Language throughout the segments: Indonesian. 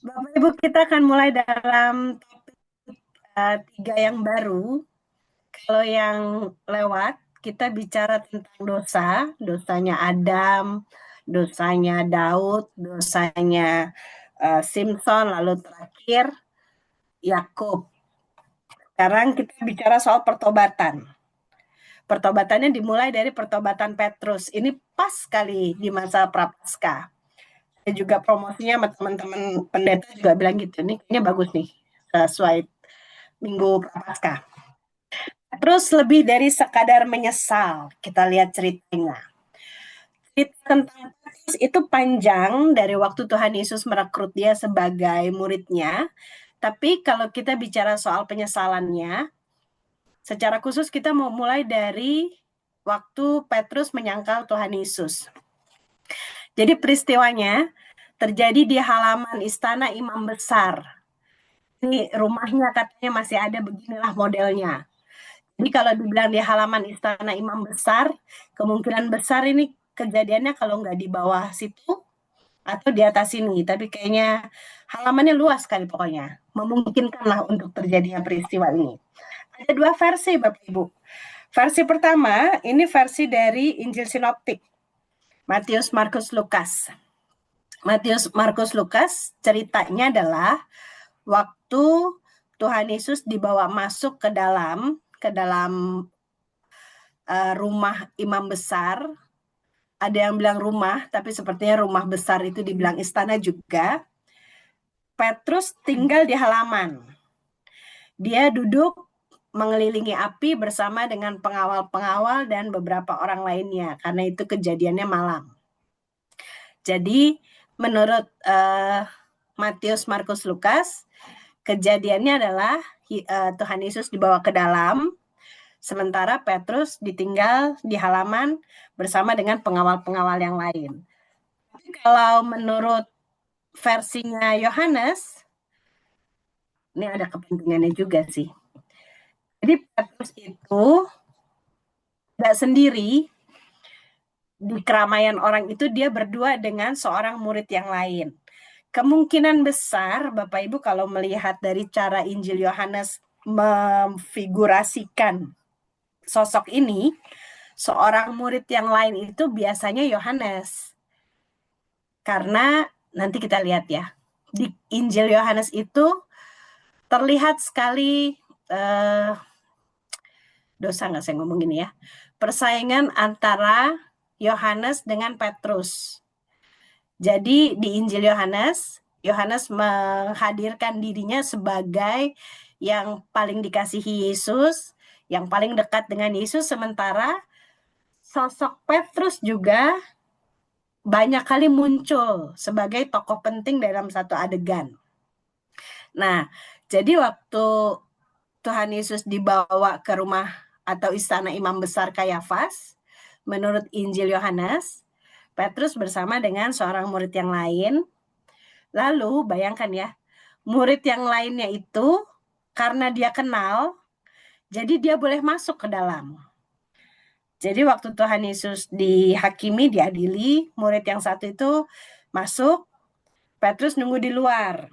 Bapak Ibu, kita akan mulai dalam tiga yang baru. Kalau yang lewat, kita bicara tentang dosa, dosanya Adam, dosanya Daud, dosanya Simpson, lalu terakhir Yakub. Sekarang kita bicara soal pertobatan. Pertobatannya dimulai dari pertobatan Petrus. Ini pas sekali di masa Prapaskah. Saya juga promosinya sama teman-teman pendeta juga bilang gitu. Ini kayaknya bagus nih, sesuai Minggu Prapaskah. Terus lebih dari sekadar menyesal, kita lihat ceritanya. Cerita tentang Petrus itu panjang dari waktu Tuhan Yesus merekrut dia sebagai muridnya. Tapi kalau kita bicara soal penyesalannya, secara khusus kita mau mulai dari waktu Petrus menyangkal Tuhan Yesus. Jadi peristiwanya terjadi di halaman istana imam besar. Ini rumahnya katanya masih ada, beginilah modelnya. Jadi kalau dibilang di halaman istana imam besar, kemungkinan besar ini kejadiannya kalau nggak di bawah situ atau di atas sini. Tapi kayaknya halamannya luas sekali pokoknya. Memungkinkanlah untuk terjadinya peristiwa ini. Ada dua versi Bapak Ibu. Versi pertama, ini versi dari Injil Sinoptik. Matius, Markus, Lukas. Matius, Markus, Lukas ceritanya adalah waktu Tuhan Yesus dibawa masuk ke dalam rumah imam besar. Ada yang bilang rumah, tapi sepertinya rumah besar itu dibilang istana juga. Petrus tinggal di halaman. Dia duduk mengelilingi api bersama dengan pengawal-pengawal dan beberapa orang lainnya, karena itu kejadiannya malam. Jadi menurut Matius, Markus, Lukas, kejadiannya adalah Tuhan Yesus dibawa ke dalam, sementara Petrus ditinggal di halaman bersama dengan pengawal-pengawal yang lain. Tapi kalau menurut versinya Yohanes, ini ada kepentingannya juga sih. Jadi Petrus itu tidak sendiri di keramaian orang itu, dia berdua dengan seorang murid yang lain. Kemungkinan besar Bapak Ibu kalau melihat dari cara Injil Yohanes memfigurasikan sosok ini, seorang murid yang lain itu biasanya Yohanes. Karena nanti kita lihat ya, di Injil Yohanes itu terlihat sekali dosa nggak saya ngomong gini ya, persaingan antara Yohanes dengan Petrus. Jadi di Injil Yohanes, Yohanes menghadirkan dirinya sebagai yang paling dikasihi Yesus, yang paling dekat dengan Yesus, sementara sosok Petrus juga banyak kali muncul sebagai tokoh penting dalam satu adegan. Nah, jadi waktu Tuhan Yesus dibawa ke rumah atau istana imam besar Kayafas, menurut Injil Yohanes, Petrus bersama dengan seorang murid yang lain. Lalu bayangkan ya, murid yang lainnya itu karena dia kenal, jadi dia boleh masuk ke dalam. Jadi waktu Tuhan Yesus dihakimi, diadili, murid yang satu itu masuk, Petrus nunggu di luar.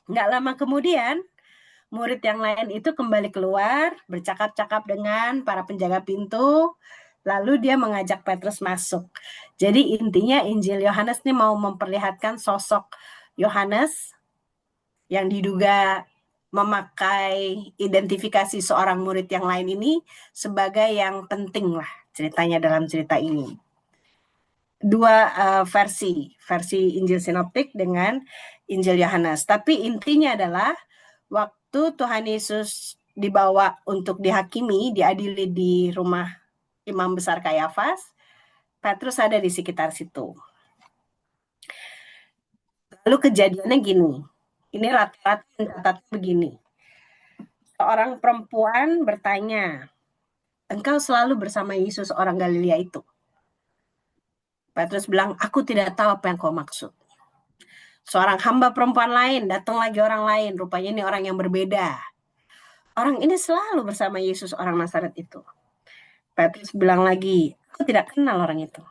Nggak lama kemudian, murid yang lain itu kembali keluar, bercakap-cakap dengan para penjaga pintu, lalu dia mengajak Petrus masuk. Jadi intinya Injil Yohanes ini mau memperlihatkan sosok Yohanes yang diduga memakai identifikasi seorang murid yang lain ini sebagai yang penting lah ceritanya dalam cerita ini. Dua versi Injil Sinoptik dengan Injil Yohanes. Tapi intinya adalah waktu Tuhan Yesus dibawa untuk dihakimi, diadili di rumah Imam Besar Kayafas, Petrus ada di sekitar situ. Lalu kejadiannya gini, ini rata-rata mencatatnya begini. Seorang perempuan bertanya, engkau selalu bersama Yesus orang Galilea itu. Petrus bilang, aku tidak tahu apa yang kau maksud. Seorang hamba perempuan lain, datang lagi orang lain, rupanya ini orang yang berbeda. Orang ini selalu bersama Yesus orang Nazaret itu. Petrus bilang lagi, aku tidak kenal orang itu.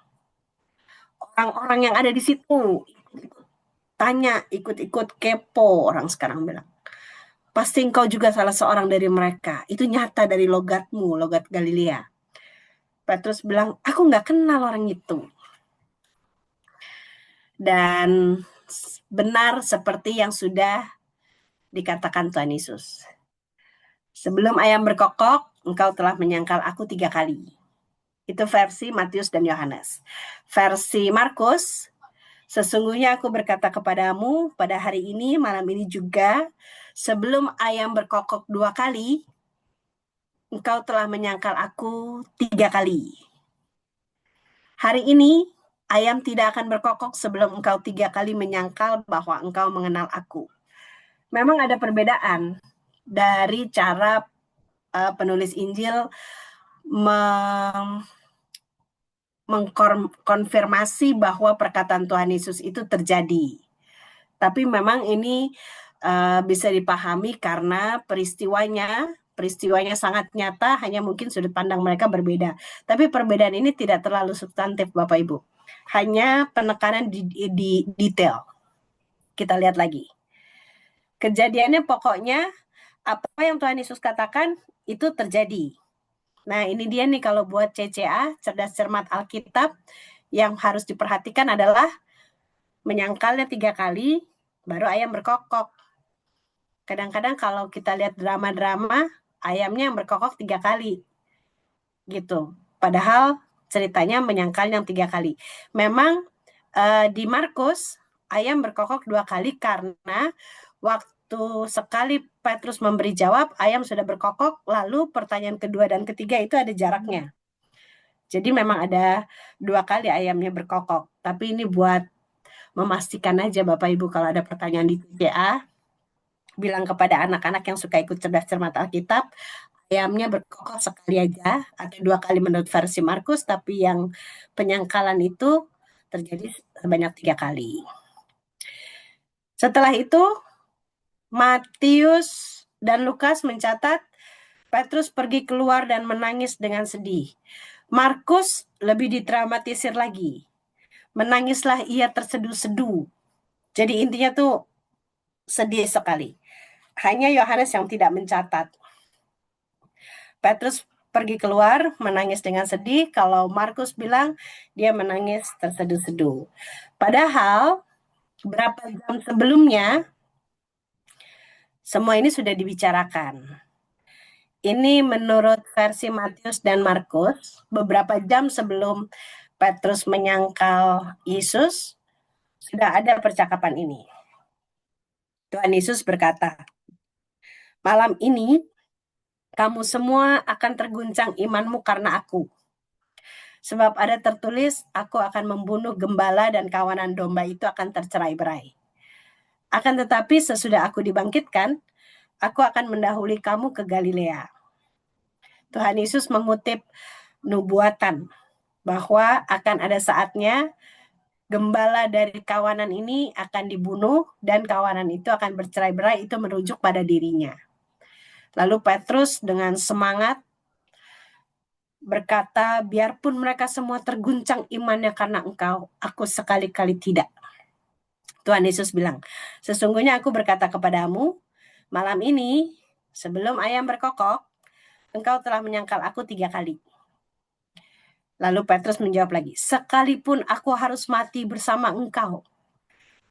Orang-orang yang ada di situ tanya, ikut-ikut kepo, orang sekarang bilang. Pasti engkau juga salah seorang dari mereka. Itu nyata dari logatmu, logat Galilea. Petrus bilang, aku nggak kenal orang itu. Dan benar seperti yang sudah dikatakan Tuhan Yesus. Sebelum ayam berkokok, engkau telah menyangkal aku 3 kali. Itu versi Matius dan Yohanes. Versi Markus, sesungguhnya aku berkata kepadamu pada hari ini, malam ini juga, sebelum ayam berkokok 2 kali, engkau telah menyangkal aku 3 kali. Hari ini, ayam tidak akan berkokok sebelum engkau 3 kali menyangkal bahwa engkau mengenal aku. Memang ada perbedaan dari cara penulis Injil mengkonfirmasi bahwa perkataan Tuhan Yesus itu terjadi. Tapi memang ini bisa dipahami karena peristiwanya sangat nyata, hanya mungkin sudut pandang mereka berbeda. Tapi perbedaan ini tidak terlalu substantif, Bapak Ibu. Hanya penekanan di detail. Kita lihat lagi. Kejadiannya pokoknya apa yang Tuhan Yesus katakan itu terjadi. Nah, ini dia nih kalau buat CCA, cerdas cermat Alkitab, yang harus diperhatikan adalah menyangkalnya 3 kali, baru ayam berkokok. Kadang-kadang kalau kita lihat drama-drama, ayamnya yang berkokok 3 kali. Gitu. Padahal ceritanya menyangkal yang 3 kali. Memang di Markus, ayam berkokok 2 kali karena waktu sekali Petrus memberi jawab, ayam sudah berkokok, lalu pertanyaan kedua dan ketiga itu ada jaraknya. Jadi memang ada 2 kali ayamnya berkokok. Tapi ini buat memastikan aja Bapak Ibu kalau ada pertanyaan di TPA, bilang kepada anak-anak yang suka ikut cerdas cermat Alkitab, ayamnya berkokok sekali aja atau 2 kali menurut versi Markus, tapi yang penyangkalan itu terjadi sebanyak 3 kali. Setelah itu Matius dan Lukas mencatat Petrus pergi keluar dan menangis dengan sedih. Markus lebih didramatisir lagi. Menangislah ia terseduh-seduh. Jadi intinya tuh sedih sekali. Hanya Yohanes yang tidak mencatat. Petrus pergi keluar menangis dengan sedih. Kalau Markus bilang dia menangis terseduh-seduh. Padahal berapa jam sebelumnya semua ini sudah dibicarakan. Ini menurut versi Matius dan Markus, beberapa jam sebelum Petrus menyangkal Yesus, sudah ada percakapan ini. Tuhan Yesus berkata, malam ini kamu semua akan terguncang imanmu karena aku. Sebab ada tertulis, aku akan membunuh gembala dan kawanan domba itu akan tercerai-berai. Akan tetapi sesudah aku dibangkitkan, aku akan mendahului kamu ke Galilea. Tuhan Yesus mengutip nubuatan bahwa akan ada saatnya gembala dari kawanan ini akan dibunuh dan kawanan itu akan bercerai-berai, itu merujuk pada dirinya. Lalu Petrus dengan semangat berkata, biarpun mereka semua terguncang imannya karena engkau, aku sekali-kali tidak. Tuhan Yesus bilang, sesungguhnya aku berkata kepadamu, malam ini sebelum ayam berkokok, engkau telah menyangkal aku 3 kali. Lalu Petrus menjawab lagi, sekalipun aku harus mati bersama engkau,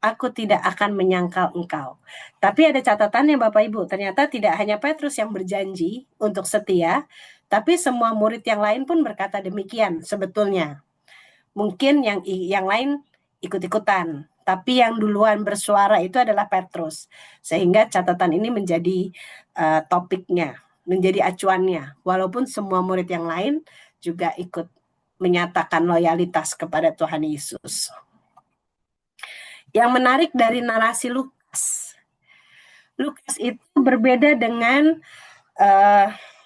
aku tidak akan menyangkal engkau. Tapi ada catatannya Bapak Ibu, ternyata tidak hanya Petrus yang berjanji untuk setia, tapi semua murid yang lain pun berkata demikian sebetulnya. Mungkin yang lain ikut-ikutan, tapi yang duluan bersuara itu adalah Petrus. Sehingga catatan ini menjadi topiknya, menjadi acuannya. Walaupun semua murid yang lain juga ikut menyatakan loyalitas kepada Tuhan Yesus. Yang menarik dari narasi Lukas itu berbeda dengan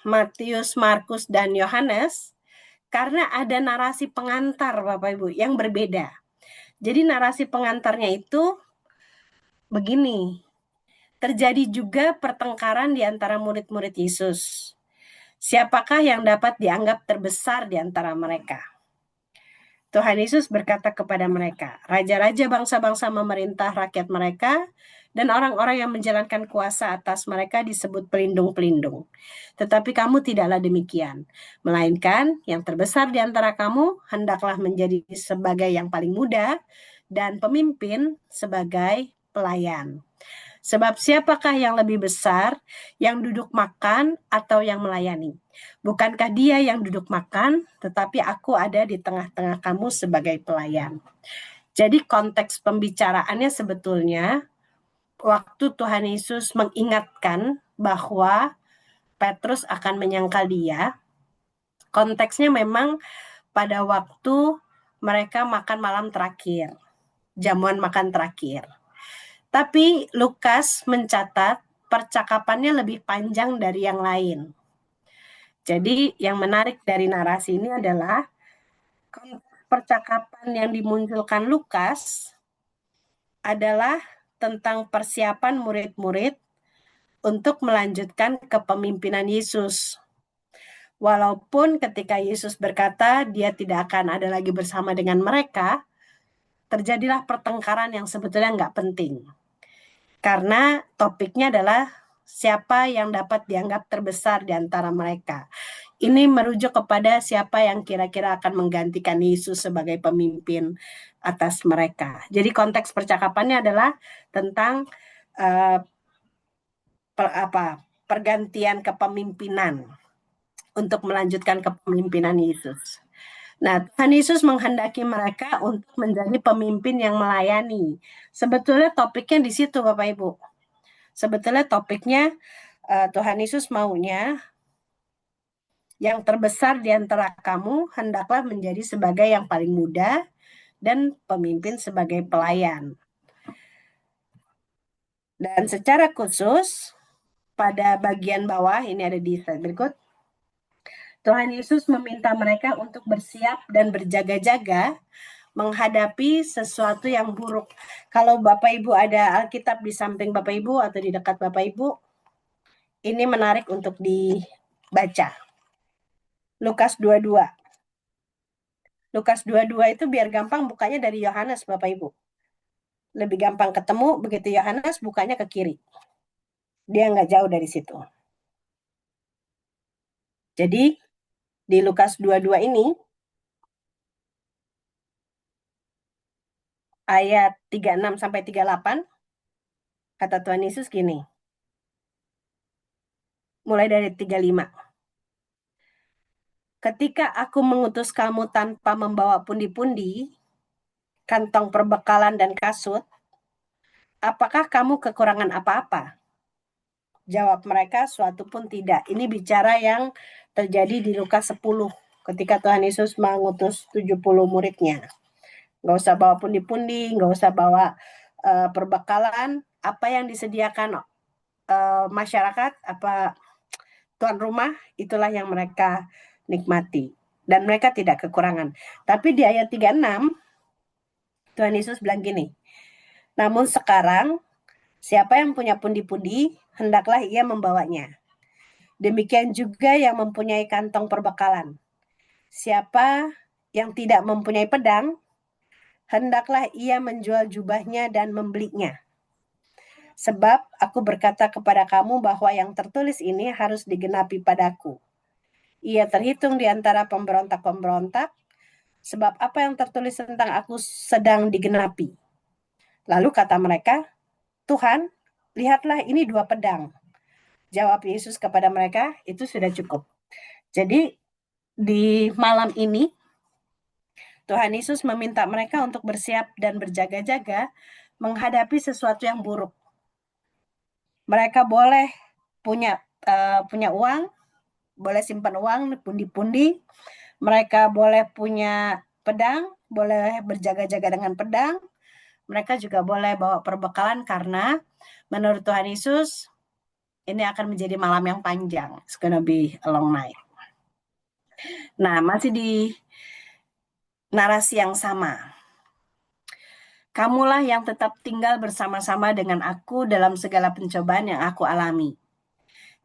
Matius, Markus, dan Yohanes karena ada narasi pengantar Bapak Ibu yang berbeda. Jadi narasi pengantarnya itu begini, terjadi juga pertengkaran di antara murid-murid Yesus. Siapakah yang dapat dianggap terbesar di antara mereka? Tuhan Yesus berkata kepada mereka, raja-raja bangsa-bangsa memerintah rakyat mereka, dan orang-orang yang menjalankan kuasa atas mereka disebut pelindung-pelindung. Tetapi kamu tidaklah demikian, melainkan yang terbesar di antara kamu hendaklah menjadi sebagai yang paling muda, dan pemimpin sebagai pelayan. Sebab siapakah yang lebih besar, yang duduk makan atau yang melayani? Bukankah dia yang duduk makan, tetapi aku ada di tengah-tengah kamu sebagai pelayan. Jadi konteks pembicaraannya sebetulnya waktu Tuhan Yesus mengingatkan bahwa Petrus akan menyangkal dia, konteksnya memang pada waktu mereka makan malam terakhir, jamuan makan terakhir. Tapi Lukas mencatat percakapannya lebih panjang dari yang lain. Jadi yang menarik dari narasi ini adalah percakapan yang dimunculkan Lukas adalah tentang persiapan murid-murid untuk melanjutkan kepemimpinan Yesus. Walaupun ketika Yesus berkata dia tidak akan ada lagi bersama dengan mereka, terjadilah pertengkaran yang sebetulnya nggak penting. Karena topiknya adalah siapa yang dapat dianggap terbesar di antara mereka. Ini merujuk kepada siapa yang kira-kira akan menggantikan Yesus sebagai pemimpin atas mereka. Jadi konteks percakapannya adalah tentang pergantian kepemimpinan untuk melanjutkan kepemimpinan Yesus. Nah, Tuhan Yesus menghendaki mereka untuk menjadi pemimpin yang melayani. Sebetulnya topiknya di situ, Bapak Ibu. Sebetulnya topiknya Tuhan Yesus maunya yang terbesar di antara kamu hendaklah menjadi sebagai yang paling muda dan pemimpin sebagai pelayan. Dan secara khusus pada bagian bawah, ini ada di slide berikut, Tuhan Yesus meminta mereka untuk bersiap dan berjaga-jaga menghadapi sesuatu yang buruk. Kalau Bapak Ibu ada Alkitab di samping Bapak Ibu atau di dekat Bapak Ibu, ini menarik untuk dibaca. Lukas 22. Lukas 22 itu biar gampang bukanya dari Yohanes, Bapak Ibu. Lebih gampang ketemu, begitu Yohanes bukanya ke kiri. Dia nggak jauh dari situ. Jadi, di Lukas 22 ini, ayat 36-38, kata Tuhan Yesus gini. Mulai dari 35. Ketika aku mengutus kamu tanpa membawa pundi-pundi, kantong perbekalan dan kasut, apakah kamu kekurangan apa-apa? Jawab mereka, suatu pun tidak. Ini bicara yang terjadi di Lukas 10, ketika Tuhan Yesus mengutus 70 muridnya. Nggak usah bawa pundi-pundi, nggak usah bawa perbekalan, apa yang disediakan masyarakat, apa tuan rumah, itulah yang mereka nikmati. Dan mereka tidak kekurangan. Tapi di ayat 36, Tuhan Yesus bilang gini, namun sekarang, siapa yang punya pundi-pundi, hendaklah ia membawanya. Demikian juga yang mempunyai kantong perbekalan. Siapa yang tidak mempunyai pedang, hendaklah ia menjual jubahnya dan membelinya. Sebab aku berkata kepada kamu bahwa yang tertulis ini harus digenapi padaku. Ia terhitung di antara pemberontak-pemberontak, sebab apa yang tertulis tentang aku sedang digenapi. Lalu kata mereka, Tuhan, lihatlah ini 2 pedang. Jawab Yesus kepada mereka, itu sudah cukup. Jadi di malam ini, Tuhan Yesus meminta mereka untuk bersiap dan berjaga-jaga menghadapi sesuatu yang buruk. Mereka boleh punya uang, boleh simpan uang, pundi-pundi. Mereka boleh punya pedang, boleh berjaga-jaga dengan pedang. Mereka juga boleh bawa perbekalan karena menurut Tuhan Yesus ini akan menjadi malam yang panjang. It's gonna be a long night. Nah, masih di narasi yang sama. Kamulah yang tetap tinggal bersama-sama dengan aku dalam segala pencobaan yang aku alami.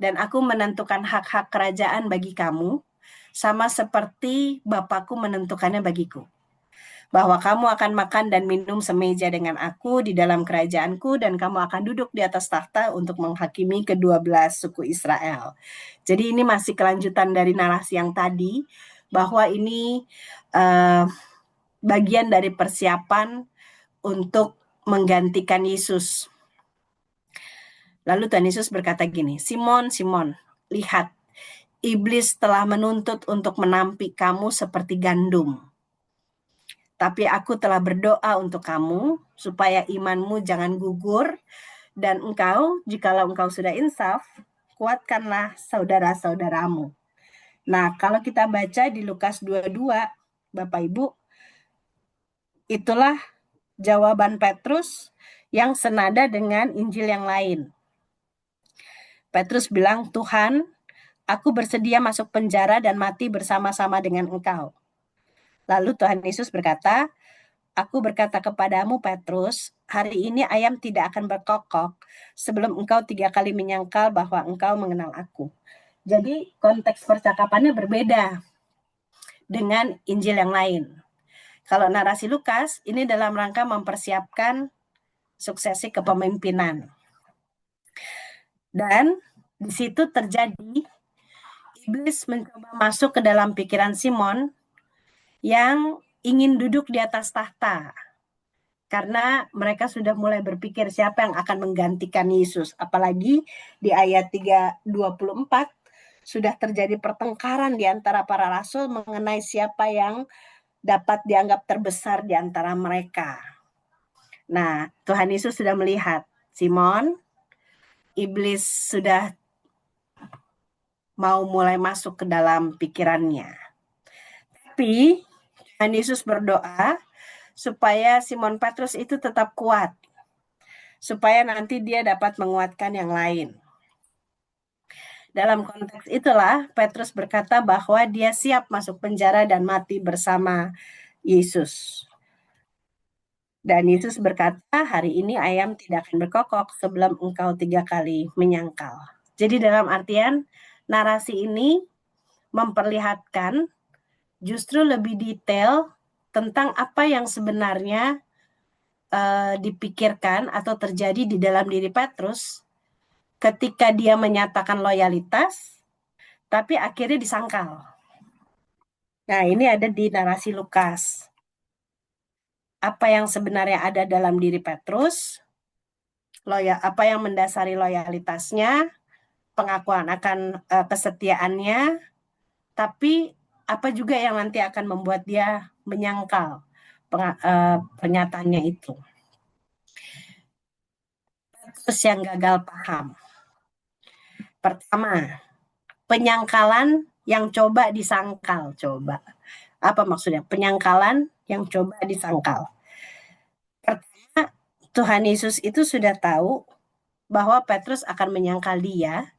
Dan aku menentukan hak-hak kerajaan bagi kamu, sama seperti Bapakku menentukannya bagiku. bahwa kamu akan makan dan minum semeja dengan aku di dalam kerajaanku, dan kamu akan duduk di atas takhta untuk menghakimi kedua belas suku Israel. Jadi ini masih kelanjutan dari narasi yang tadi, bahwa ini bagian dari persiapan untuk menggantikan Yesus. Lalu Tuhan Yesus berkata gini, Simon, Simon, lihat, iblis telah menuntut untuk menampik kamu seperti gandum. Tapi aku telah berdoa untuk kamu, supaya imanmu jangan gugur, dan engkau, jikalau engkau sudah insaf, kuatkanlah saudara-saudaramu. Nah, kalau kita baca di Lukas 22, Bapak Ibu, itulah jawaban Petrus yang senada dengan Injil yang lain. Petrus bilang, Tuhan, aku bersedia masuk penjara dan mati bersama-sama dengan engkau. Lalu Tuhan Yesus berkata, aku berkata kepadamu Petrus, hari ini ayam tidak akan berkokok sebelum engkau 3 kali menyangkal bahwa engkau mengenal aku. Jadi konteks percakapannya berbeda dengan Injil yang lain. Kalau narasi Lukas, ini dalam rangka mempersiapkan suksesi kepemimpinan. Dan di situ terjadi iblis mencoba masuk ke dalam pikiran Simon yang ingin duduk di atas tahta. Karena mereka sudah mulai berpikir siapa yang akan menggantikan Yesus. Apalagi di ayat 3:24 sudah terjadi pertengkaran di antara para rasul mengenai siapa yang dapat dianggap terbesar di antara mereka. Nah, Tuhan Yesus sudah melihat, Simon, iblis sudah mau mulai masuk ke dalam pikirannya. Tapi Tuhan Yesus berdoa supaya Simon Petrus itu tetap kuat, supaya nanti dia dapat menguatkan yang lain. Dalam konteks itulah Petrus berkata bahwa dia siap masuk penjara dan mati bersama Yesus. Dan Yesus berkata, hari ini ayam tidak akan berkokok sebelum engkau 3 kali menyangkal. Jadi dalam artian narasi ini memperlihatkan justru lebih detail tentang apa yang sebenarnya dipikirkan atau terjadi di dalam diri Petrus ketika dia menyatakan loyalitas, tapi akhirnya disangkal. Nah, ini ada di narasi Lukas. Apa yang sebenarnya ada dalam diri Petrus, apa yang mendasari loyalitasnya, pengakuan akan kesetiaannya, tapi apa juga yang nanti akan membuat dia menyangkal pernyataannya itu. Petrus yang gagal paham. Pertama, penyangkalan yang coba disangkal. Coba. Apa maksudnya? Penyangkalan yang coba disangkal. Pertama, Tuhan Yesus itu sudah tahu bahwa Petrus akan menyangkal dia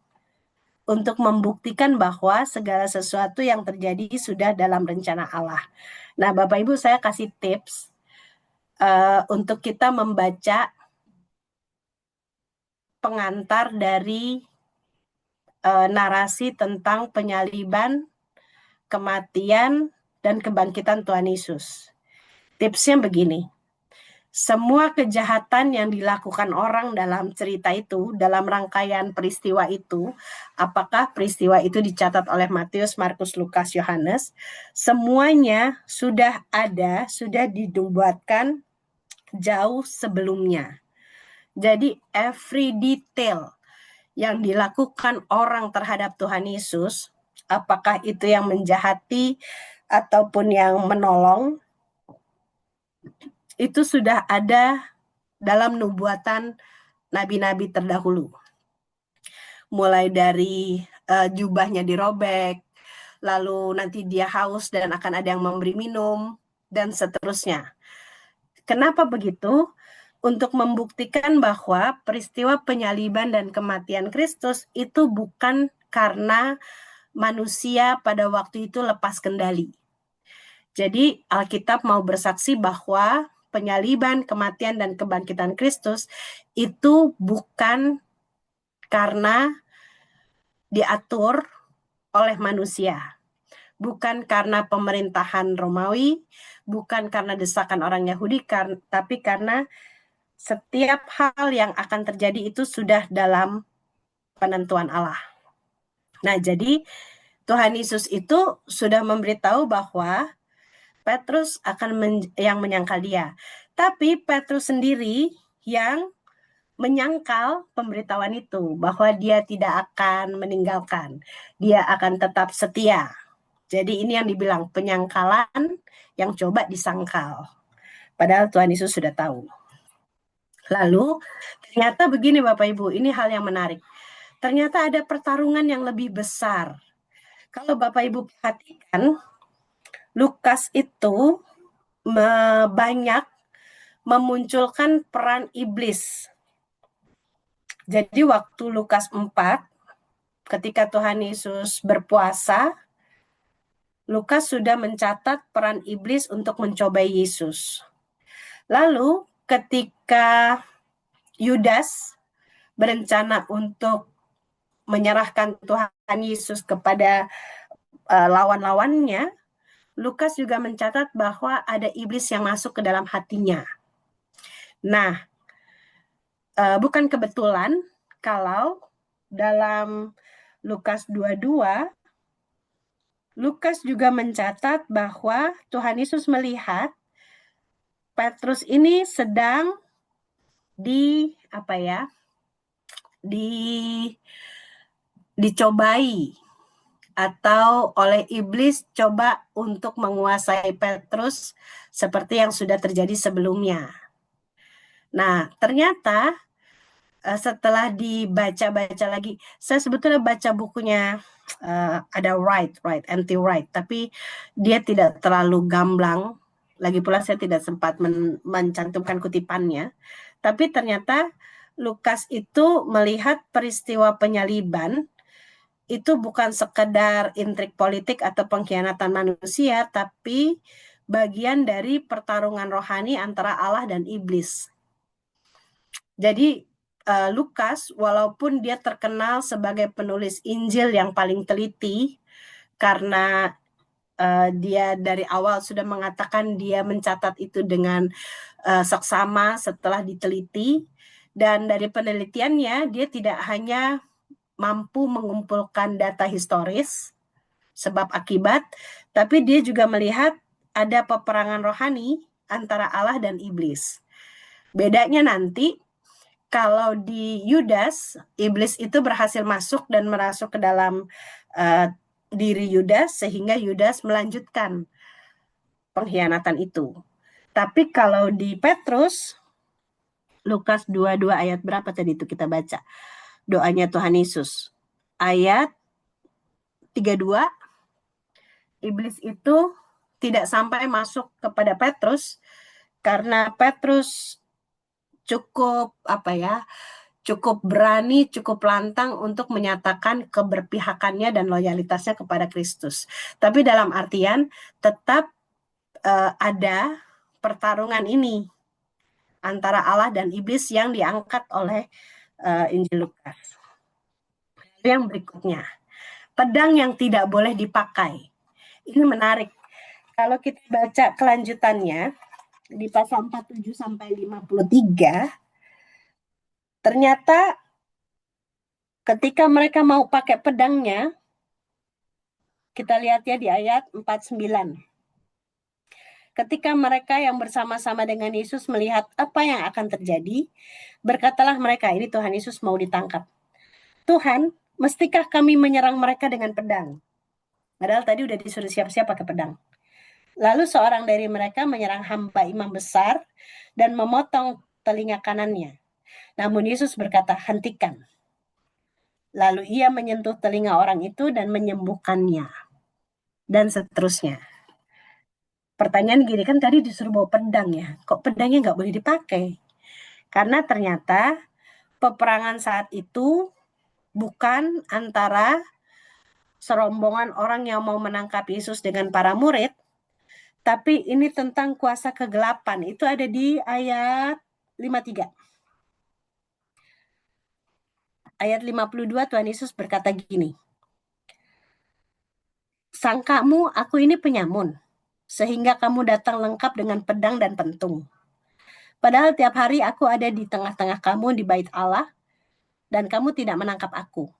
untuk membuktikan bahwa segala sesuatu yang terjadi sudah dalam rencana Allah. Nah, Bapak Ibu, saya kasih tips untuk kita membaca pengantar dari narasi tentang penyaliban, kematian, dan kebangkitan Tuhan Yesus. Tipsnya begini, semua kejahatan yang dilakukan orang dalam cerita itu, dalam rangkaian peristiwa itu, apakah peristiwa itu dicatat oleh Matius, Markus, Lukas, Yohanes, semuanya sudah ada, sudah dibuatkan jauh sebelumnya. Jadi every detail yang dilakukan orang terhadap Tuhan Yesus, apakah itu yang menjahati ataupun yang menolong, itu sudah ada dalam nubuatan nabi-nabi terdahulu. Mulai dari jubahnya dirobek, lalu nanti dia haus dan akan ada yang memberi minum, dan seterusnya. Kenapa begitu? Untuk membuktikan bahwa peristiwa penyaliban dan kematian Kristus itu bukan karena manusia pada waktu itu lepas kendali. Jadi Alkitab mau bersaksi bahwa penyaliban, kematian, dan kebangkitan Kristus itu bukan karena diatur oleh manusia. bukan karena pemerintahan Romawi, bukan karena desakan orang Yahudi, tapi karena setiap hal yang akan terjadi itu sudah dalam penentuan Allah. Nah, jadi Tuhan Yesus itu sudah memberitahu bahwa Petrus akan yang menyangkal dia. Tapi Petrus sendiri yang menyangkal pemberitahuan itu, bahwa dia tidak akan meninggalkan, dia akan tetap setia. Jadi ini yang dibilang penyangkalan yang coba disangkal. Padahal Tuhan Yesus sudah tahu. Lalu ternyata begini Bapak Ibu, ini hal yang menarik. Ternyata ada pertarungan yang lebih besar. Kalau Bapak Ibu perhatikan, Lukas itu banyak memunculkan peran iblis. Jadi waktu Lukas 4, ketika Tuhan Yesus berpuasa, Lukas sudah mencatat peran iblis untuk mencobai Yesus. Lalu ketika Yudas berencana untuk menyerahkan Tuhan Yesus kepada lawan-lawannya, Lukas juga mencatat bahwa ada iblis yang masuk ke dalam hatinya. Nah, bukan kebetulan kalau dalam Lukas 22, Lukas juga mencatat bahwa Tuhan Yesus melihat Petrus ini sedang dicobai atau oleh iblis coba untuk menguasai Petrus seperti yang sudah terjadi sebelumnya. Nah, ternyata setelah dibaca-baca lagi, saya sebetulnya baca bukunya ada Wright, anti-Wright, tapi dia tidak terlalu gamblang. Lagi pula saya tidak sempat mencantumkan kutipannya. Tapi ternyata Lukas itu melihat peristiwa penyaliban itu bukan sekedar intrik politik atau pengkhianatan manusia, tapi bagian dari pertarungan rohani antara Allah dan iblis. Jadi Lukas, walaupun dia terkenal sebagai penulis Injil yang paling teliti, karena dia dari awal sudah mengatakan dia mencatat itu dengan seksama setelah diteliti, dan dari penelitiannya dia tidak hanya mampu mengumpulkan data historis sebab akibat, tapi dia juga melihat ada peperangan rohani antara Allah dan iblis. Bedanya nanti kalau di Yudas, iblis itu berhasil masuk dan merasuk ke dalam diri Yudas sehingga Yudas melanjutkan pengkhianatan itu. Tapi kalau di Petrus, Lukas 22 ayat berapa tadi itu kita baca? Doanya Tuhan Yesus. Ayat 32, iblis itu tidak sampai masuk kepada Petrus karena Petrus cukup cukup berani, cukup lantang untuk menyatakan keberpihakannya dan loyalitasnya kepada Kristus. Tapi dalam artian tetap ada pertarungan ini antara Allah dan iblis yang diangkat oleh Injil Lukas. Yang berikutnya, pedang yang tidak boleh dipakai. Ini menarik. Kalau kita baca kelanjutannya di pasal 47 sampai 53, ternyata ketika mereka mau pakai pedangnya, kita lihat ya di ayat 49. Ketika mereka yang bersama-sama dengan Yesus melihat apa yang akan terjadi, berkatalah mereka, ini Tuhan Yesus mau ditangkap. Tuhan, mestikah kami menyerang mereka dengan pedang? Padahal tadi udah disuruh siap-siap pakai pedang. Lalu seorang dari mereka menyerang hamba imam besar dan memotong telinga kanannya. Namun Yesus berkata, hentikan. Lalu ia menyentuh telinga orang itu dan menyembuhkannya. Dan seterusnya. Pertanyaan gini, kan tadi disuruh bawa pedang ya. Kok pedangnya nggak boleh dipakai? Karena ternyata peperangan saat itu bukan antara serombongan orang yang mau menangkap Yesus dengan para murid, tapi ini tentang kuasa kegelapan. Itu ada di ayat 53. Ayat 52 Tuhan Yesus berkata gini, sangkamu aku ini penyamun, sehingga kamu datang lengkap dengan pedang dan pentung. Padahal tiap hari aku ada di tengah-tengah kamu di bait Allah, dan kamu tidak menangkap aku.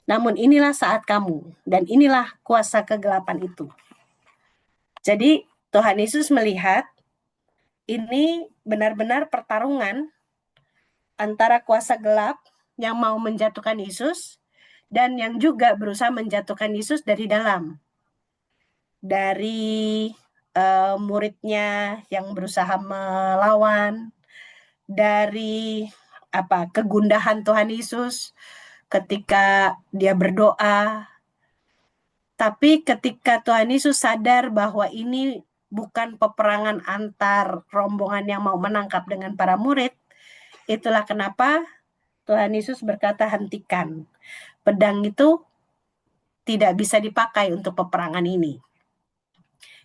Namun inilah saat kamu, dan inilah kuasa kegelapan itu. Jadi Tuhan Yesus melihat ini benar-benar pertarungan antara kuasa gelap yang mau menjatuhkan Yesus dan yang juga berusaha menjatuhkan Yesus dari dalam. Dari muridnya yang berusaha melawan, dari kegundahan Tuhan Yesus ketika dia berdoa. Tapi ketika Tuhan Yesus sadar bahwa ini bukan peperangan antar rombongan yang mau menangkap dengan para murid, itulah kenapa Tuhan Yesus berkata, hentikan. Pedang itu tidak bisa dipakai untuk peperangan ini.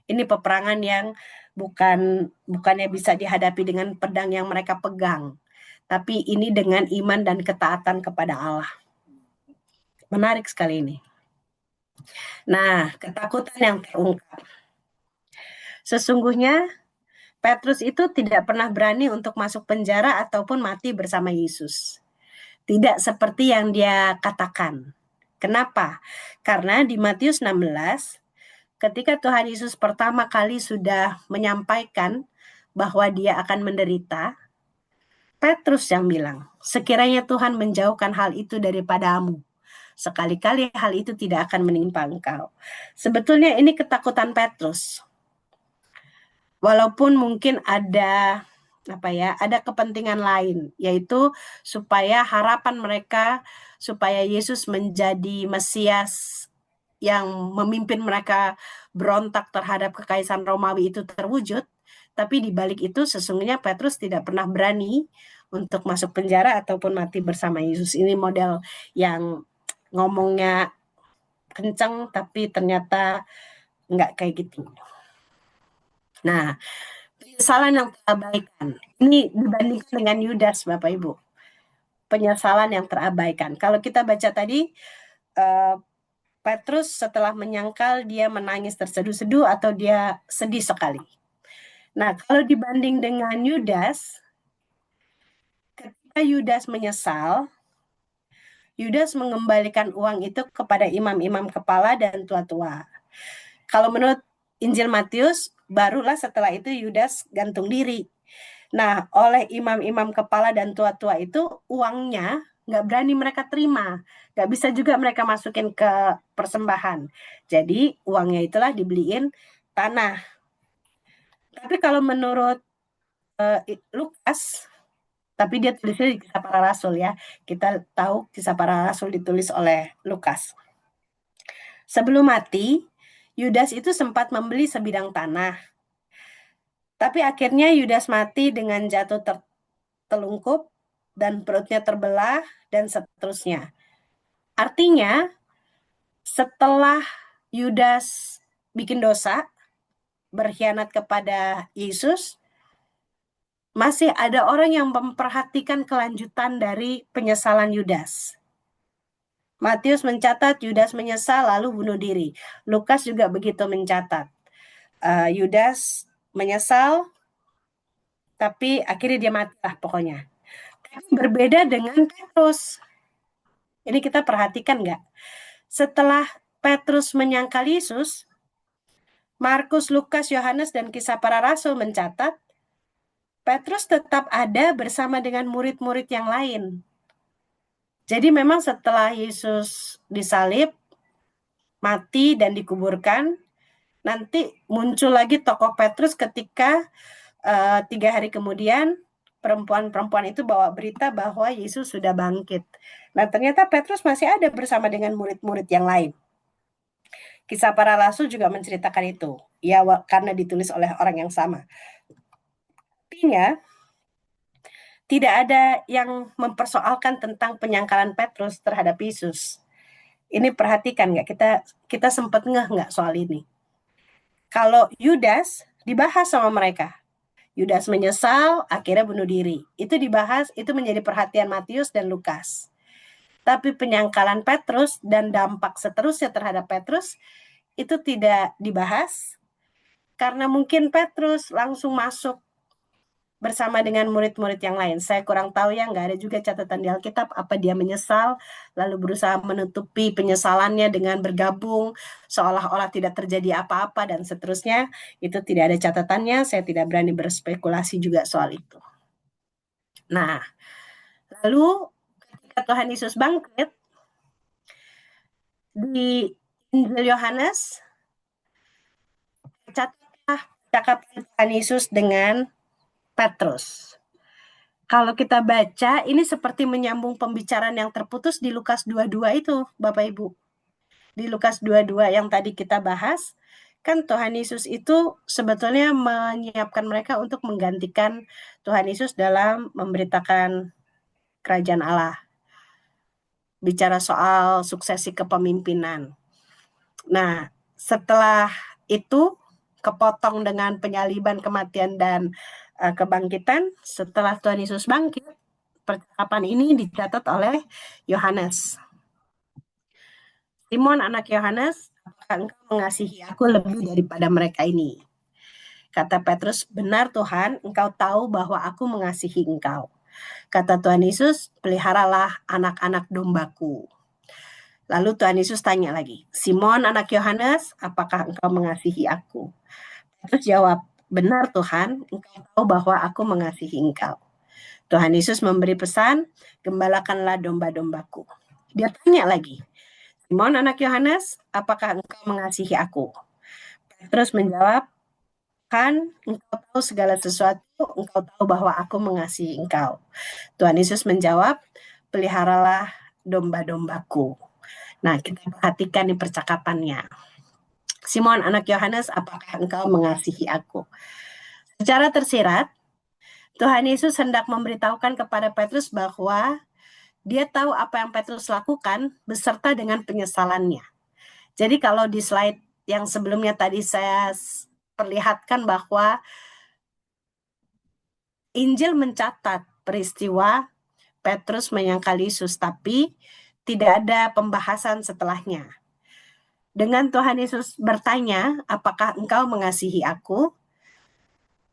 Ini peperangan yang bukannya bisa dihadapi dengan pedang yang mereka pegang, tapi ini dengan iman dan ketaatan kepada Allah. Menarik sekali ini. Nah, ketakutan yang terungkap. Sesungguhnya Petrus itu tidak pernah berani untuk masuk penjara ataupun mati bersama Yesus. Tidak seperti yang dia katakan. Kenapa? Karena di Matius 16, ketika Tuhan Yesus pertama kali sudah menyampaikan bahwa dia akan menderita, Petrus yang bilang, sekiranya Tuhan menjauhkan hal itu daripadamu, sekali-kali hal itu tidak akan menimpa engkau. Sebetulnya ini ketakutan Petrus. Walaupun mungkin ada kepentingan lain, yaitu supaya harapan mereka supaya Yesus menjadi Mesias yang memimpin mereka berontak terhadap kekaisaran Romawi itu terwujud. Tapi di balik itu sesungguhnya Petrus tidak pernah berani untuk masuk penjara ataupun mati bersama Yesus. Ini model yang ngomongnya kencang tapi ternyata nggak kayak gitu. Nah, penyesalan yang terabaikan. Ini dibandingkan dengan Yudas, Bapak Ibu. Penyesalan yang terabaikan. Kalau kita baca tadi, Petrus setelah menyangkal, dia menangis terseduh-seduh atau dia sedih sekali. Nah, kalau dibanding dengan Yudas, ketika Yudas menyesal, Yudas mengembalikan uang itu kepada imam-imam kepala dan tua-tua. Kalau menurut Injil Matius, barulah setelah itu Yudas gantung diri. Nah, oleh imam-imam kepala dan tua-tua itu uangnya nggak berani mereka terima. Nggak bisa juga mereka masukin ke persembahan. Jadi uangnya itulah dibeliin tanah. Tapi kalau menurut Lukas, tapi dia tulisnya di Kisah Para Rasul ya. Kita tahu Kisah Para Rasul ditulis oleh Lukas. Sebelum mati, Yudas itu sempat membeli sebidang tanah. Tapi akhirnya Yudas mati dengan jatuh telungkup dan perutnya terbelah dan seterusnya. Artinya setelah Yudas bikin dosa, berkhianat kepada Yesus, masih ada orang yang memperhatikan kelanjutan dari penyesalan Yudas. Matius mencatat Yudas menyesal lalu bunuh diri. Lukas juga begitu mencatat. Yudas menyesal, tapi akhirnya dia mati lah pokoknya. Tapi berbeda dengan Petrus. Ini kita perhatikan nggak? Setelah Petrus menyangkal Yesus, Markus, Lukas, Yohanes, dan Kisah Para Rasul mencatat, Petrus tetap ada bersama dengan murid-murid yang lain. Jadi memang setelah Yesus disalib, mati, dan dikuburkan, nanti muncul lagi tokoh Petrus ketika 3 hari kemudian perempuan-perempuan itu bawa berita bahwa Yesus sudah bangkit. Nah, ternyata Petrus masih ada bersama dengan murid-murid yang lain. Kisah Para Rasul juga menceritakan itu. Ya, karena ditulis oleh orang yang sama. Artinya, tidak ada yang mempersoalkan tentang penyangkalan Petrus terhadap Yesus. Ini perhatikan nggak? Kita sempat ngeh nggak soal ini? Kalau Yudas dibahas sama mereka. Yudas menyesal, akhirnya bunuh diri. Itu dibahas, itu menjadi perhatian Matius dan Lukas. Tapi penyangkalan Petrus dan dampak seterusnya terhadap Petrus, itu tidak dibahas karena mungkin Petrus langsung masuk bersama dengan murid-murid yang lain. Saya kurang tahu ya, nggak ada juga catatan di Alkitab apa dia menyesal, lalu berusaha menutupi penyesalannya dengan bergabung, seolah-olah tidak terjadi apa-apa dan seterusnya. Itu tidak ada catatannya, saya tidak berani berspekulasi juga soal itu. Nah, lalu ketika Tuhan Yesus bangkit, di Injil Yohanes, catatlah cakapan Tuhan Yesus dengan Petrus. Kalau kita baca, ini seperti menyambung pembicaraan yang terputus di Lukas 22 itu, Bapak Ibu. Di Lukas 22 yang tadi kita bahas, kan Tuhan Yesus itu sebetulnya menyiapkan mereka untuk menggantikan Tuhan Yesus dalam memberitakan kerajaan Allah. Bicara soal suksesi kepemimpinan. Nah, setelah itu kepotong dengan penyaliban, kematian, dan kebangkitan, setelah Tuhan Yesus bangkit, percakapan ini dicatat oleh Yohanes. Simon anak Yohanes, apakah engkau mengasihi aku lebih daripada mereka ini? Kata Petrus, benar Tuhan, engkau tahu bahwa aku mengasihi engkau. Kata Tuhan Yesus, peliharalah anak-anak dombaku. Lalu Tuhan Yesus tanya lagi, Simon anak Yohanes, apakah engkau mengasihi aku? Petrus jawab, benar Tuhan, engkau tahu bahwa aku mengasihi engkau. Tuhan Yesus memberi pesan, gembalakanlah domba-dombaku. Dia tanya lagi, Simon anak Yohanes, apakah engkau mengasihi aku? Petrus menjawab, kan engkau tahu segala sesuatu, engkau tahu bahwa aku mengasihi engkau. Tuhan Yesus menjawab, peliharalah domba-dombaku. Nah, kita perhatikan di percakapannya. Simon anak Yohanes, apakah engkau mengasihi aku? Secara tersirat, Tuhan Yesus hendak memberitahukan kepada Petrus bahwa dia tahu apa yang Petrus lakukan beserta dengan penyesalannya. Jadi kalau di slide yang sebelumnya tadi saya perlihatkan bahwa Injil mencatat peristiwa Petrus menyangkal Yesus, tapi tidak ada pembahasan setelahnya. Dengan Tuhan Yesus bertanya, apakah engkau mengasihi aku?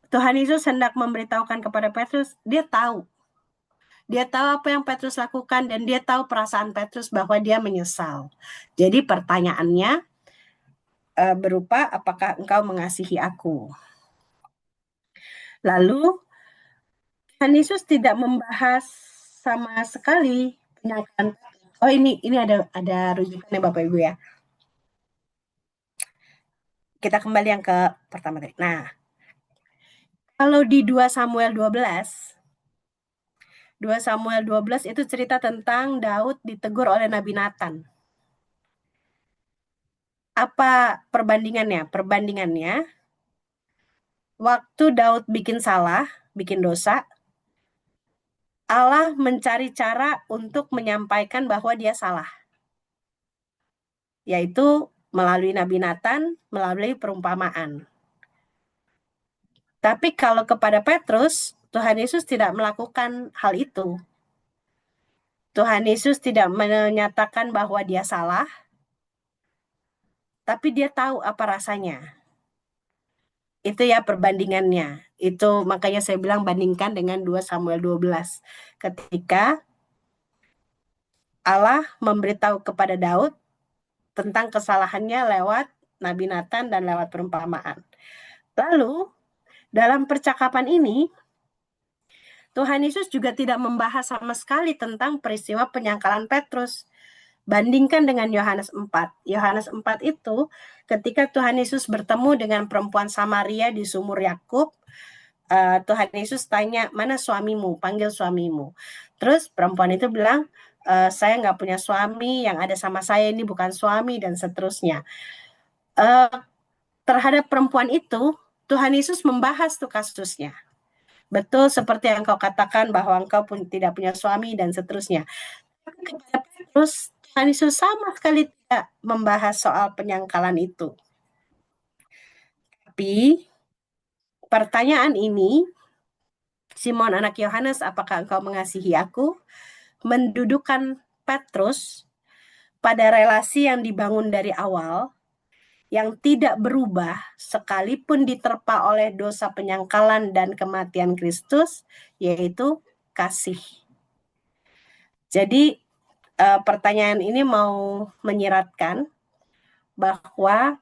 Tuhan Yesus hendak memberitahukan kepada Petrus, dia tahu. Dia tahu apa yang Petrus lakukan dan dia tahu perasaan Petrus bahwa dia menyesal. Jadi pertanyaannya berupa, apakah engkau mengasihi aku? Lalu Tuhan Yesus tidak membahas sama sekali penyangkalan. Oh ini ada rujukannya Bapak Ibu ya. Kita kembali yang ke pertama tadi. Nah, kalau di 2 Samuel 12 itu cerita tentang Daud ditegur oleh Nabi Nathan. Apa perbandingannya? Perbandingannya, waktu Daud bikin salah, bikin dosa, Allah mencari cara untuk menyampaikan bahwa dia salah. Yaitu melalui Nabi Nathan, melalui perumpamaan. Tapi kalau kepada Petrus, Tuhan Yesus tidak melakukan hal itu. Tuhan Yesus tidak menyatakan bahwa dia salah, tapi dia tahu apa rasanya. Itu ya perbandingannya. Itu makanya saya bilang bandingkan dengan 2 Samuel 12. Ketika Allah memberitahu kepada Daud tentang kesalahannya lewat Nabi Nathan dan lewat perumpamaan. Lalu, dalam percakapan ini, Tuhan Yesus juga tidak membahas sama sekali tentang peristiwa penyangkalan Petrus. Bandingkan dengan Yohanes 4. Yohanes 4 itu ketika Tuhan Yesus bertemu dengan perempuan Samaria di sumur Yakub, Tuhan Yesus tanya, mana suamimu? Panggil suamimu. Terus perempuan itu bilang, saya nggak punya suami, yang ada sama saya ini bukan suami, dan seterusnya. Terhadap perempuan itu, Tuhan Yesus membahas tuh kasusnya. Betul seperti yang kau katakan bahwa engkau pun tidak punya suami dan seterusnya. Tapi kepada Petrus, Tuhan Yesus sama sekali tidak membahas soal penyangkalan itu. Tapi pertanyaan ini, Simon anak Yohanes, apakah engkau mengasihi aku? Mendudukan Petrus pada relasi yang dibangun dari awal, yang tidak berubah sekalipun diterpa oleh dosa penyangkalan dan kematian Kristus, yaitu kasih. Jadi pertanyaan ini mau menyiratkan bahwa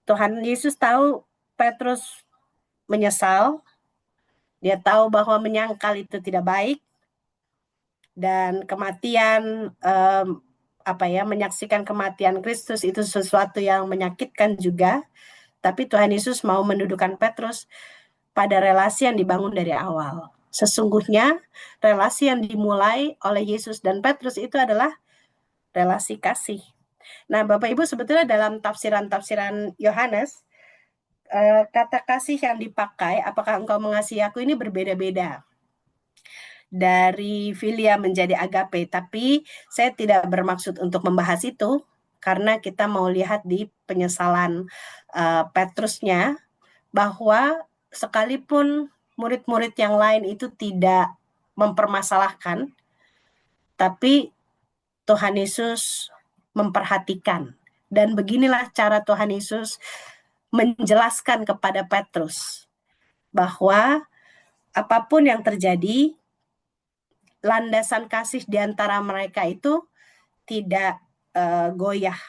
Tuhan Yesus tahu Petrus menyesal, dia tahu bahwa menyangkal itu tidak baik, dan kematian menyaksikan kematian Kristus itu sesuatu yang menyakitkan juga. Tapi Tuhan Yesus mau mendudukan Petrus pada relasi yang dibangun dari awal. Sesungguhnya relasi yang dimulai oleh Yesus dan Petrus itu adalah relasi kasih. Nah, Bapak Ibu, sebetulnya dalam tafsiran-tafsiran Yohanes, kata kasih yang dipakai, apakah engkau mengasihi aku, ini berbeda-beda. Dari filia menjadi agape, tapi saya tidak bermaksud untuk membahas itu, karena kita mau lihat di penyesalan Petrusnya, bahwa sekalipun murid-murid yang lain itu tidak mempermasalahkan, tapi Tuhan Yesus memperhatikan. Dan beginilah cara Tuhan Yesus menjelaskan kepada Petrus bahwa apapun yang terjadi, landasan kasih di antara mereka itu tidak goyah.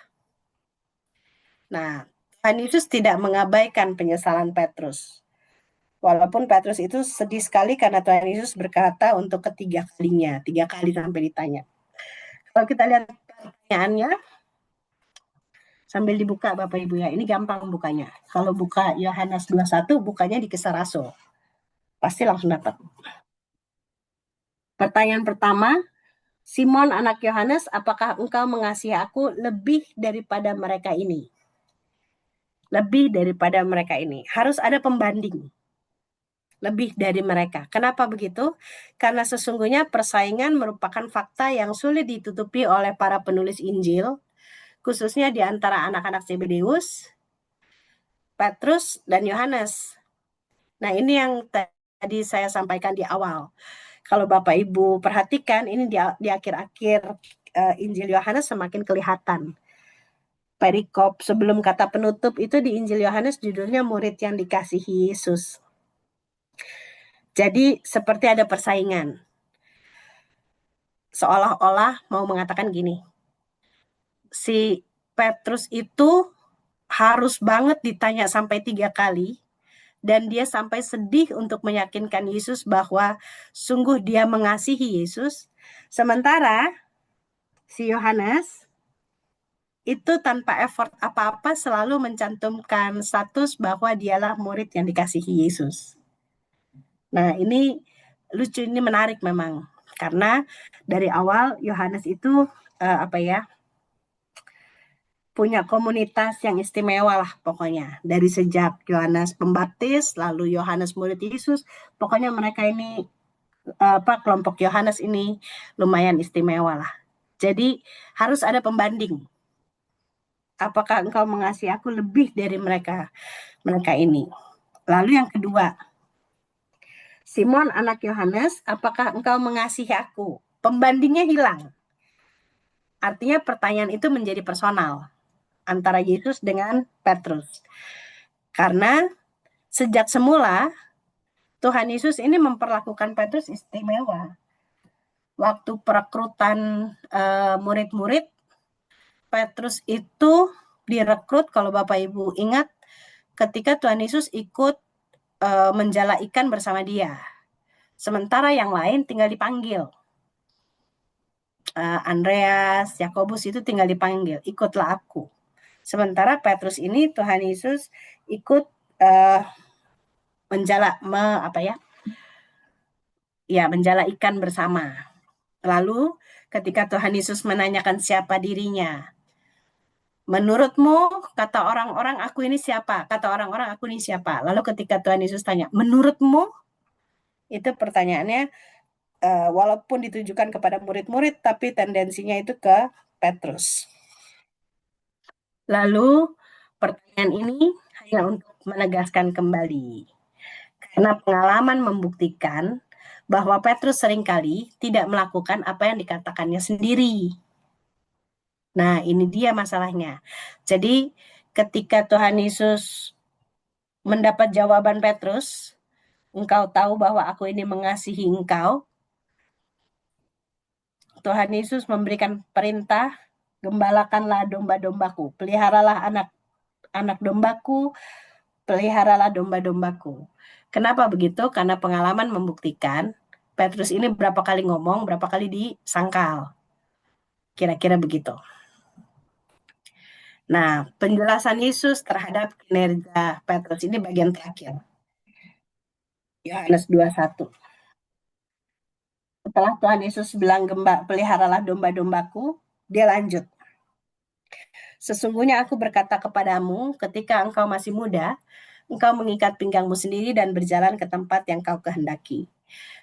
Nah, Tuhan Yesus tidak mengabaikan penyesalan Petrus. Walaupun Petrus itu sedih sekali karena Tuhan Yesus berkata untuk ketiga kalinya, 3 kali sampai ditanya. Kalau kita lihat pertanyaannya, sambil dibuka Bapak Ibu ya, ini gampang bukanya. Kalau buka Yohanes 21, bukanya di Kisah Rasul. Pasti langsung dapat. Pertanyaan pertama, Simon anak Yohanes, apakah engkau mengasihi aku lebih daripada mereka ini? Lebih daripada mereka ini. Harus ada pembanding. Lebih dari mereka. Kenapa begitu? Karena sesungguhnya persaingan merupakan fakta yang sulit ditutupi oleh para penulis Injil, khususnya di antara anak-anak Zebedeus, Petrus, dan Yohanes. Nah, ini yang tadi saya sampaikan di awal. Kalau Bapak Ibu perhatikan, ini di akhir-akhir Injil Yohanes semakin kelihatan. Perikop sebelum kata penutup itu di Injil Yohanes judulnya murid yang dikasihi Yesus. Jadi seperti ada persaingan. Seolah-olah mau mengatakan gini, si Petrus itu harus banget ditanya sampai 3 kali, dan dia sampai sedih untuk meyakinkan Yesus bahwa sungguh dia mengasihi Yesus. Sementara si Yohanes itu tanpa effort apa-apa selalu mencantumkan status bahwa dialah murid yang dikasihi Yesus. Nah, ini lucu, ini menarik memang. Karena dari awal Yohanes itu punya komunitas yang istimewa lah pokoknya. Dari sejak Yohanes Pembaptis, lalu Yohanes murid Yesus, pokoknya mereka ini kelompok Yohanes ini lumayan istimewa lah. Jadi harus ada pembanding. Apakah engkau mengasihi aku lebih dari mereka ini? Lalu yang kedua, Simon anak Yohanes, apakah engkau mengasihi aku? Pembandingnya hilang. Artinya pertanyaan itu menjadi personal antara Yesus dengan Petrus. Karena sejak semula Tuhan Yesus ini memperlakukan Petrus istimewa. Waktu perekrutan murid-murid, Petrus itu direkrut, kalau Bapak Ibu ingat, ketika Tuhan Yesus ikut menjala ikan bersama dia. Sementara yang lain tinggal dipanggil. Andreas, Yakobus itu tinggal dipanggil, ikutlah aku. Sementara Petrus ini Tuhan Yesus ikut menjala ikan bersama. Lalu ketika Tuhan Yesus menanyakan siapa dirinya, menurutmu, kata orang-orang aku ini siapa? Kata orang-orang aku ini siapa? Lalu ketika Tuhan Yesus tanya, menurutmu? Itu pertanyaannya walaupun ditujukan kepada murid-murid, tapi tendensinya itu ke Petrus. Lalu pertanyaan ini hanya untuk menegaskan kembali. Karena pengalaman membuktikan bahwa Petrus seringkali tidak melakukan apa yang dikatakannya sendiri. Nah, ini dia masalahnya. Jadi ketika Tuhan Yesus mendapat jawaban Petrus, engkau tahu bahwa aku ini mengasihi engkau. Tuhan Yesus memberikan perintah, gembalakanlah domba-dombaku, peliharalah anak dombaku, peliharalah domba-dombaku. Kenapa begitu? Karena pengalaman membuktikan Petrus ini berapa kali ngomong, berapa kali disangkal. Kira-kira begitu. Nah, penjelasan Yesus terhadap kinerja Petrus ini bagian terakhir. Yohanes 21. Setelah Tuhan Yesus bilang peliharalah domba-dombaku, dia lanjut. Sesungguhnya aku berkata kepadamu, ketika engkau masih muda, engkau mengikat pinggangmu sendiri dan berjalan ke tempat yang kau kehendaki.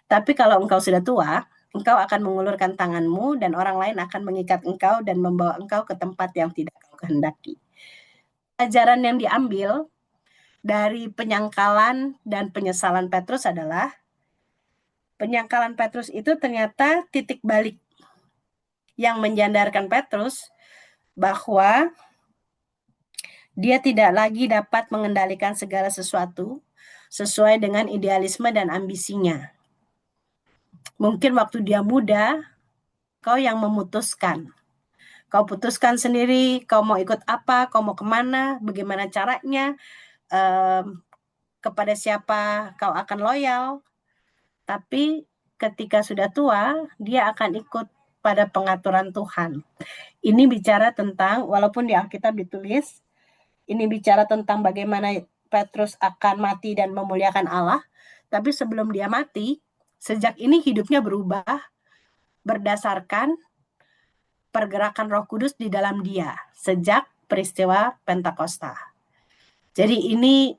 Tapi kalau engkau sudah tua, engkau akan mengulurkan tanganmu dan orang lain akan mengikat engkau dan membawa engkau ke tempat yang tidak kau kehendaki. Ajaran yang diambil dari penyangkalan dan penyesalan Petrus adalah penyangkalan Petrus itu ternyata titik balik yang menjandarkan Petrus bahwa dia tidak lagi dapat mengendalikan segala sesuatu sesuai dengan idealisme dan ambisinya. Mungkin waktu dia muda, kau yang memutuskan. Kau putuskan sendiri, kau mau ikut apa, kau mau kemana, bagaimana caranya, kepada siapa kau akan loyal. Tapi ketika sudah tua, dia akan ikut pada pengaturan Tuhan. Ini bicara tentang, walaupun di Alkitab ditulis, ini bicara tentang bagaimana Petrus akan mati dan memuliakan Allah. Tapi sebelum dia mati, sejak ini hidupnya berubah berdasarkan pergerakan Roh Kudus di dalam dia sejak peristiwa Pentakosta. Jadi ini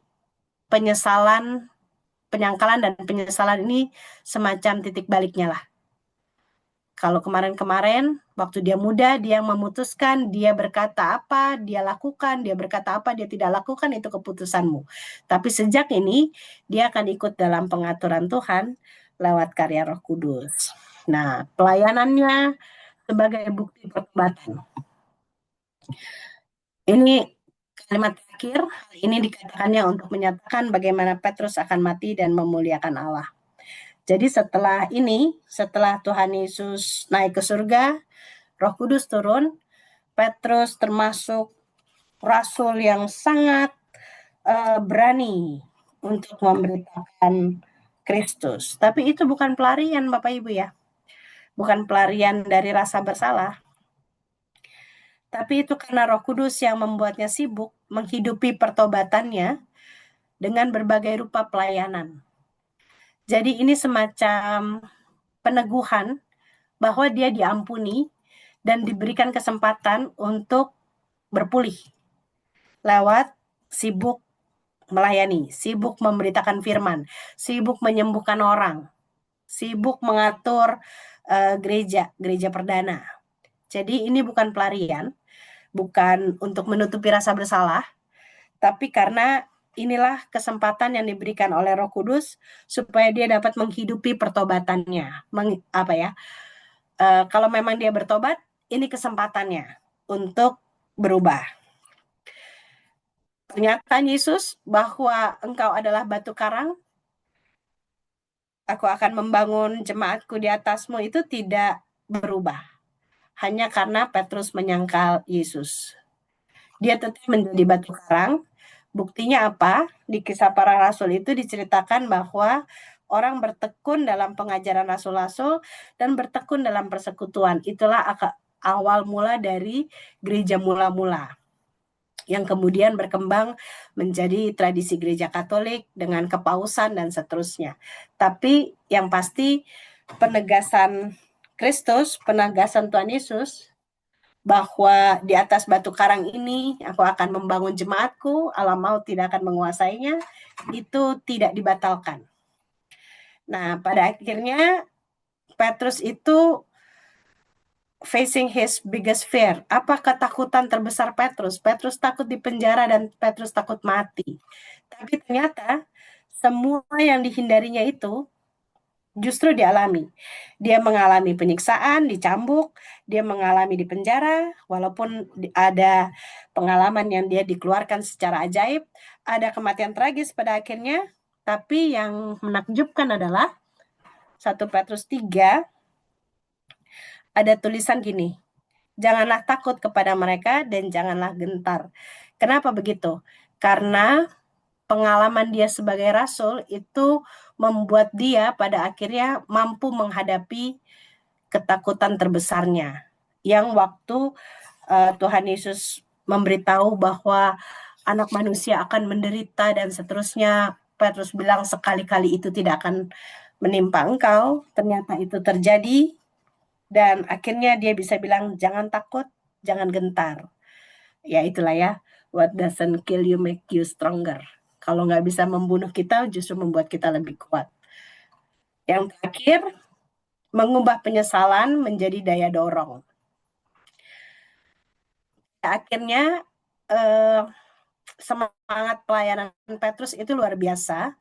penyangkalan dan penyesalan ini semacam titik baliknya lah. Kalau kemarin-kemarin, waktu dia muda, dia memutuskan, dia berkata apa, dia lakukan, dia berkata apa, dia tidak lakukan, itu keputusanmu. Tapi sejak ini, dia akan ikut dalam pengaturan Tuhan lewat karya Roh Kudus. Nah, pelayanannya sebagai bukti pertobatan. Ini kalimat terakhir, ini dikatakannya untuk menyatakan bagaimana Petrus akan mati dan memuliakan Allah. Jadi setelah Tuhan Yesus naik ke surga, Roh Kudus turun, Petrus termasuk rasul yang sangat berani untuk memberitakan Kristus. Tapi itu bukan pelarian Bapak Ibu ya. Bukan pelarian dari rasa bersalah. Tapi itu karena Roh Kudus yang membuatnya sibuk menghidupi pertobatannya dengan berbagai rupa pelayanan. Jadi ini semacam peneguhan bahwa dia diampuni dan diberikan kesempatan untuk berpulih lewat sibuk melayani, sibuk memberitakan firman, sibuk menyembuhkan orang, sibuk mengatur gereja perdana. Jadi ini bukan pelarian, bukan untuk menutupi rasa bersalah, tapi karena inilah kesempatan yang diberikan oleh Roh Kudus supaya dia dapat menghidupi pertobatannya. Kalau memang dia bertobat, ini kesempatannya untuk berubah. Pernyataan Yesus bahwa engkau adalah batu karang, aku akan membangun jemaatku di atasmu, itu tidak berubah. Hanya karena Petrus menyangkal Yesus. Dia tetap menjadi batu karang. Buktinya apa? Di Kisah Para Rasul itu diceritakan bahwa orang bertekun dalam pengajaran rasul-rasul dan bertekun dalam persekutuan. Itulah awal mula dari gereja mula-mula yang kemudian berkembang menjadi tradisi gereja Katolik dengan kepausan dan seterusnya. Tapi yang pasti penegasan Kristus, penegasan Tuhan Yesus bahwa di atas batu karang ini aku akan membangun jemaatku, alam maut tidak akan menguasainya, itu tidak dibatalkan. Nah, pada akhirnya Petrus itu facing his biggest fear. Apa ketakutan terbesar Petrus? Petrus takut di penjara dan Petrus takut mati. Tapi ternyata semua yang dihindarinya itu justru dialami. Dia mengalami penyiksaan, dicambuk, dia mengalami di penjara, walaupun ada pengalaman yang dia dikeluarkan secara ajaib, ada kematian tragis pada akhirnya, tapi yang menakjubkan adalah 1 Petrus 3 ada tulisan gini, janganlah takut kepada mereka dan janganlah gentar. Kenapa begitu? Karena pengalaman dia sebagai rasul itu membuat dia pada akhirnya mampu menghadapi ketakutan terbesarnya. Yang waktu Tuhan Yesus memberitahu bahwa anak manusia akan menderita dan seterusnya, Petrus bilang sekali-kali itu tidak akan menimpa engkau. Ternyata itu terjadi dan akhirnya dia bisa bilang jangan takut, jangan gentar. Ya itulah ya, what doesn't kill you make you stronger. Kalau nggak bisa membunuh kita, justru membuat kita lebih kuat. Yang terakhir, mengubah penyesalan menjadi daya dorong. Akhirnya semangat pelayanan Petrus itu luar biasa.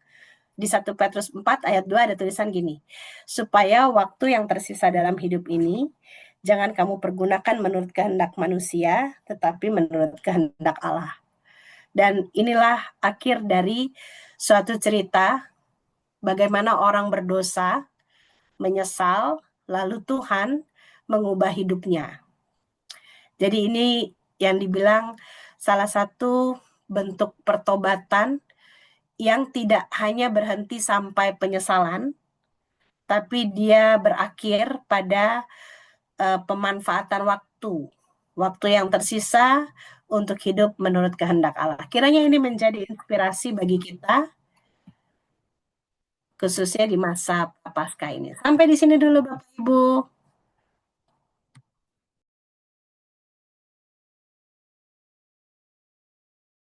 Di 1 Petrus 4 ayat 2 ada tulisan gini, supaya waktu yang tersisa dalam hidup ini, jangan kamu pergunakan menurut kehendak manusia, tetapi menurut kehendak Allah. Dan inilah akhir dari suatu cerita bagaimana orang berdosa, menyesal, lalu Tuhan mengubah hidupnya. Jadi ini yang dibilang salah satu bentuk pertobatan yang tidak hanya berhenti sampai penyesalan, tapi dia berakhir pada pemanfaatan waktu yang tersisa untuk hidup menurut kehendak Allah. Kiranya ini menjadi inspirasi bagi kita, khususnya di masa Paskah ini. Sampai di sini dulu Bapak Ibu.